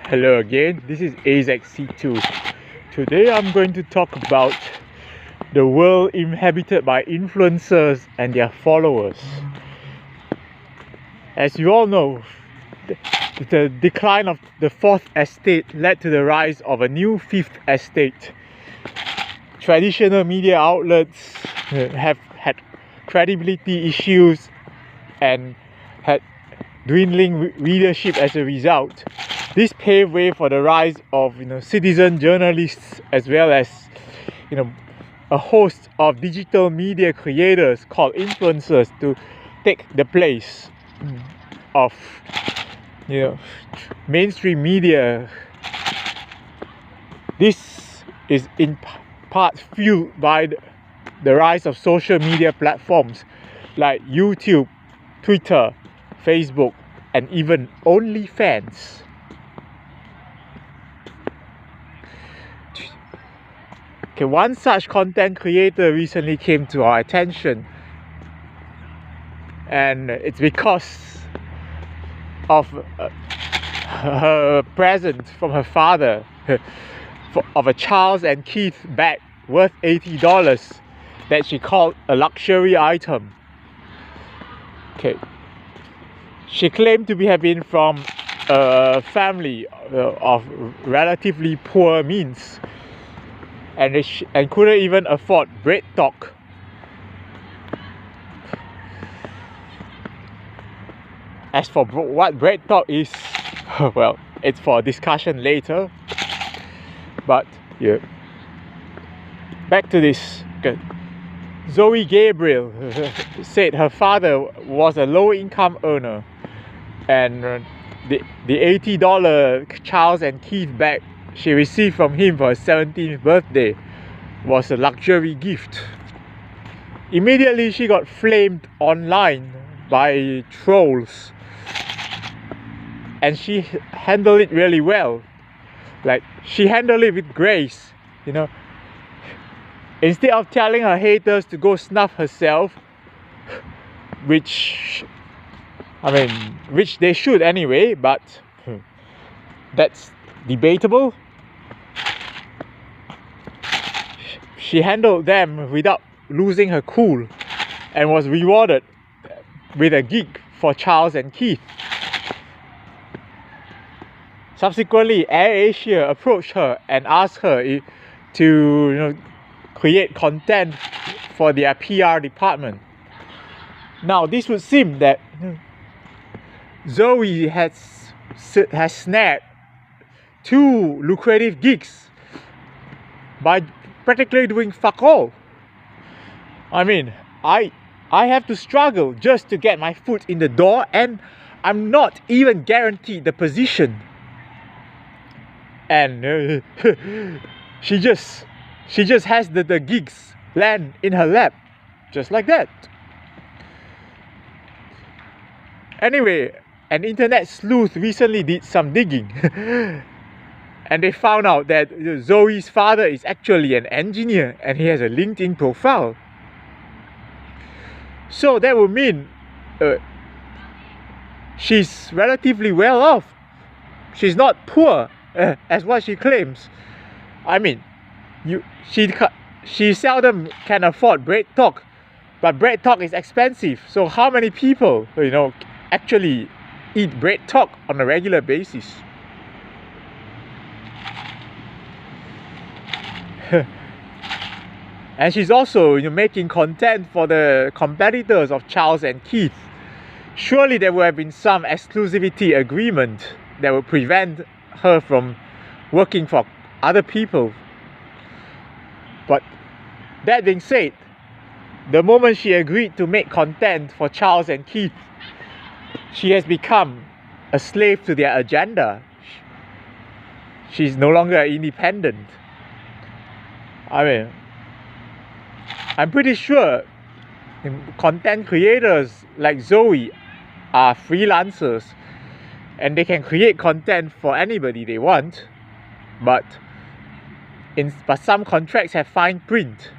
Hello again, this is AZC2. Today I'm going to talk about the world inhabited by influencers and their followers. As you all know, the decline of the fourth estate led to the rise of a new fifth estate. Traditional media outlets have had credibility issues and had dwindling readership as a result. This paved way for the rise of citizen journalists, as well as a host of digital media creators called influencers to take the place of mainstream media. This is in part fueled by the rise of social media platforms like YouTube, Twitter, Facebook, and even OnlyFans. Okay, one such content creator recently came to our attention, and it's because of her present from her father of a Charles and Keith bag worth $80 that she called a luxury item. Okay, she claimed to have been from a family of relatively poor means, and couldn't even afford bread talk. As for what bread talk is, well, it's for discussion later. But yeah, back to this. Okay. Zoe Gabriel said her father was a low-income earner, and the $80 Charles and Keith bag she received from him for her 17th birthday was a luxury gift. Immediately she got flamed online by trolls, and she handled it really well. Like, she handled it with grace, Instead of telling her haters to go snuff herself, which they should anyway, but that's debatable. She handled them without losing her cool and was rewarded with a gig for Charles and Keith. Subsequently, AirAsia approached her and asked her to create content for their PR department. Now, this would seem that Zoe has snagged two lucrative gigs by practically doing fuck all. I have to struggle just to get my foot in the door, and I'm not even guaranteed the position. And she just has the gigs land in her lap, just like that. Anyway, an internet sleuth recently did some digging and they found out that Zoe's father is actually an engineer and he has a LinkedIn profile. So that would mean she's relatively well off. She's not poor as what she claims. She seldom can afford bread talk, but bread talk is expensive. So how many people actually eat bread talk on a regular basis? And she's also making content for the competitors of Charles and Keith. Surely there would have been some exclusivity agreement that would prevent her from working for other people. But that being said, the moment she agreed to make content for Charles and Keith, she has become a slave to their agenda. She's no longer independent. I'm pretty sure content creators like Zoe are freelancers and they can create content for anybody they want, but some contracts have fine print,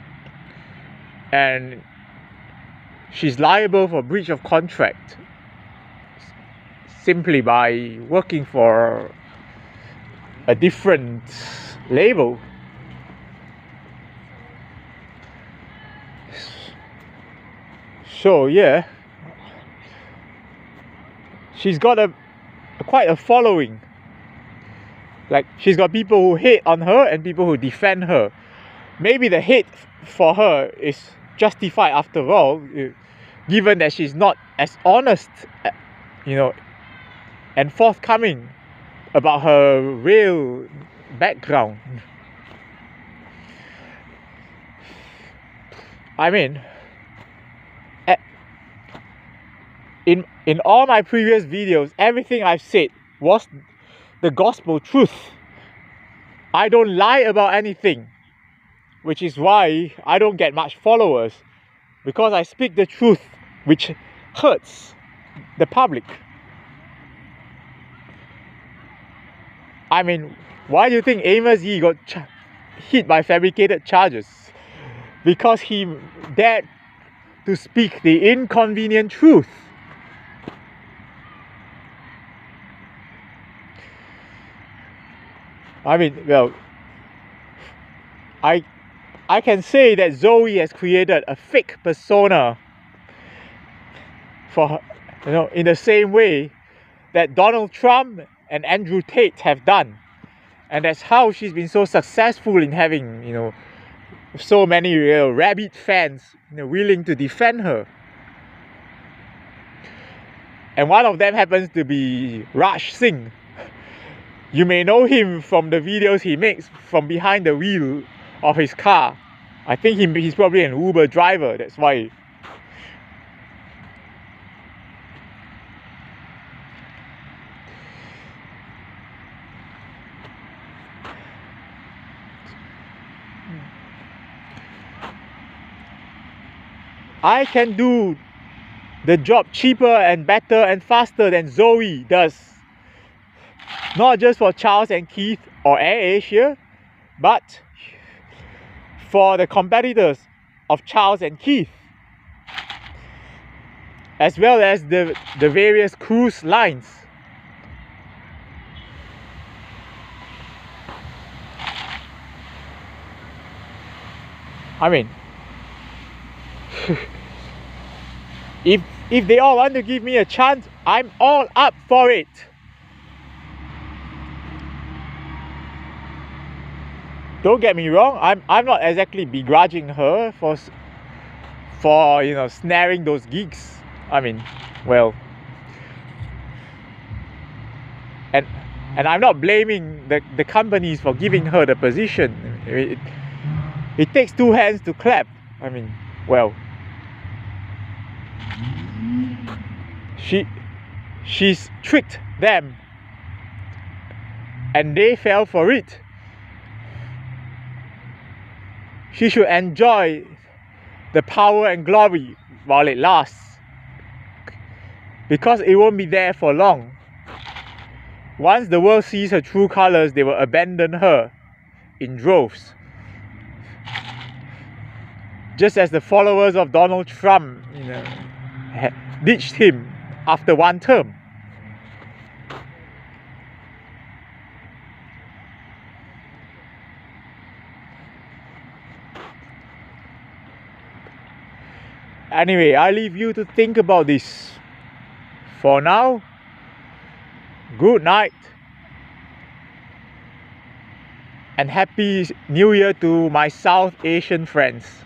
and she's liable for breach of contract simply by working for a different label. So yeah, she's got quite a following. Like, she's got people who hate on her and people who defend her. Maybe the hate for her is justified after all, given that she's not as honest, and forthcoming about her real background. I mean, in all my previous videos, everything I've said was the gospel truth. I don't lie about anything, which is why I don't get much followers, because I speak the truth, which hurts the public. I mean, why do you think Amos Yee got hit by fabricated charges? Because he dared to speak the inconvenient truth. I mean, well, I can say that Zoe has created a fake persona for her, in the same way that Donald Trump and Andrew Tate have done. And that's how she's been so successful in having, so many rabid fans, willing to defend her. And one of them happens to be Raj Singh. You may know him from the videos he makes from behind the wheel of his car. I think he's probably an Uber driver, that's why. I can do the job cheaper and better and faster than Zoe does. Not just for Charles and Keith or AirAsia, but for the competitors of Charles and Keith, as well as the various cruise lines. I mean, if they all want to give me a chance, I'm all up for it. Don't get me wrong, I'm not exactly begrudging her for snaring those gigs. I mean, well, and I'm not blaming the companies for giving her the position. It takes two hands to clap. I mean, well, she's tricked them and they fell for it. She should enjoy the power and glory while it lasts, because it won't be there for long. Once the world sees her true colors, they will abandon her in droves. Just as the followers of Donald Trump, ditched him after one term. Anyway, I leave you to think about this. For now, good night and Happy New Year to my South Asian friends.